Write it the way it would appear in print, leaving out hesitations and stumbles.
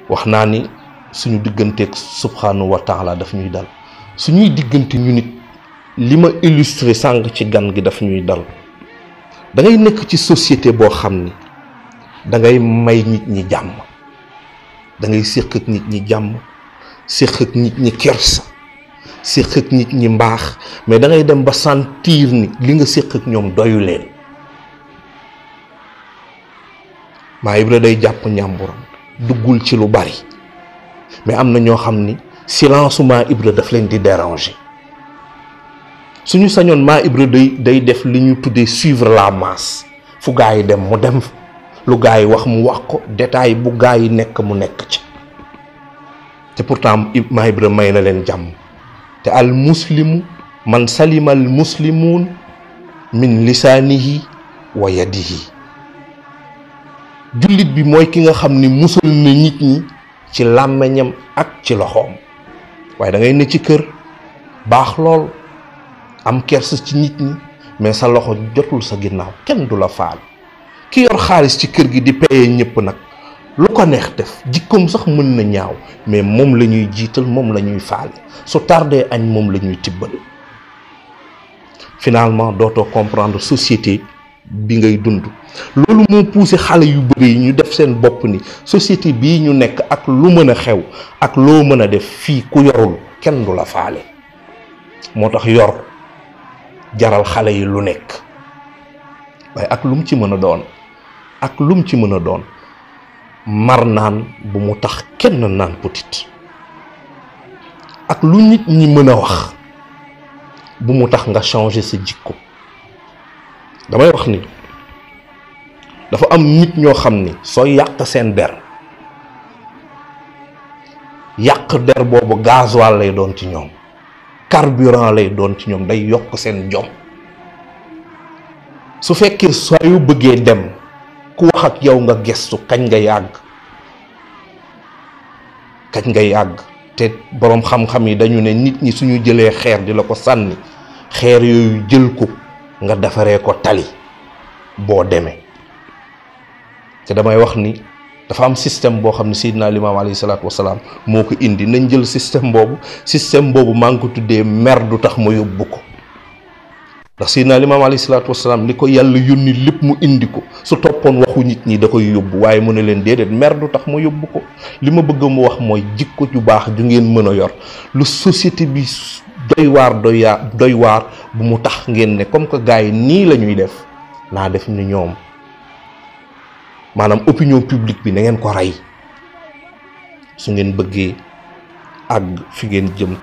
wax naa ni suñu digganteeg subhanahu wa taala daf ñuy dal suñuy diggante ñu nit li ma illustré sànq ci gan gi daf ñuy dal da ngay nekk ci société boo xam ni da ngay may nit ñi jàmm da ngay séq ak nit ñi jàmm séq ak nit ñi kersa séq ak nit ñi mbaax mais da ngay dem ba sentir ni li nga séq ak ñoom doyu leen maa Ibra day jàpp ñàmburam duggul ci lu bari mais am na ñoo xam ni silence maa Ibra daf leen di déranger suñu sañoon maa Ibra day def li ñu tuddee suivre la masse fu gaa yi dem mu dem lu gaa yi wax mu wax ko détail bu gaa yi nekk mu nekk ci te pourtant maa Ibra may na leen jàmm te al muslimu man salima al muslimuun min lisaanihi wa yadihi jullit bi mooy ki nga xam ni musal na nit ñi ci làmmeñam ak ci loxoom waaye da ngay ne ci kër baax lool am kersa ci nit ñi mais sa loxo jotul sa ginnaaw kenn du la faal ki yor xaalis ci kër gi di paye ñëpp nag lu ko neex def jikkoom sax mën na ñaaw mais moom la ñuy jiital moom la ñuy faale su tardé añ moom la ñuy tibbal finalement dootoo comprendre société bi ngay dund loolu moo poussé xale yu bëri yi ñu def seen bopp ni société bii ñu nekk ak lu mën a xew ak loo mën a def fii ku yorul kenn du la faale moo tax yor jaral xale yi lu nekk waaye ak lum ci mën a doon ak lum ci mën a doon mar naan bu mu tax kenn naan petit ak lu nit ñi mën a wax bu mu tax nga changer sa jikko damay wax ni dafa am nit ñoo xam ni soo yàq seen der yàq der boobu gasoil lay doon ci ñoom carburant lay doon ci ñoom day yokk seen jom su fekkee soo yu bëggee dem ku wax ak yow nga gestu kañ nga yàgg te boroom xam-xam yi dañu ne nit ñi suñu jëlee xeer di la ko sànni xeer yooyu jël ko nga defaree ko tali boo demee te damay wax ni dafa am système boo xam ne Seydina Limaam alayhi salaatu wasalaam moo ko indi nañ jël système boobu maa ngi ko tuddee mer du tax ma yóbbu ko ndax Seydina Limaam alayhi salaatu wasalaam li ko yàlla yónni lépp mu indi ko su toppoon waxu nit ñi da koy yóbbu waaye mu ne leen déedéet mer du tax ma yóbbu ko li ma bëgg mu wax mooy jikko ju baax ju ngeen mën a yor lu société bi doy waar bu mu tax ngeen ne comme que gars yi nii la ñuy def naa def ni ñoom maanaam opinion publique bi na ngeen ko rey su ngeen bëggee àgg fi ngeen jëm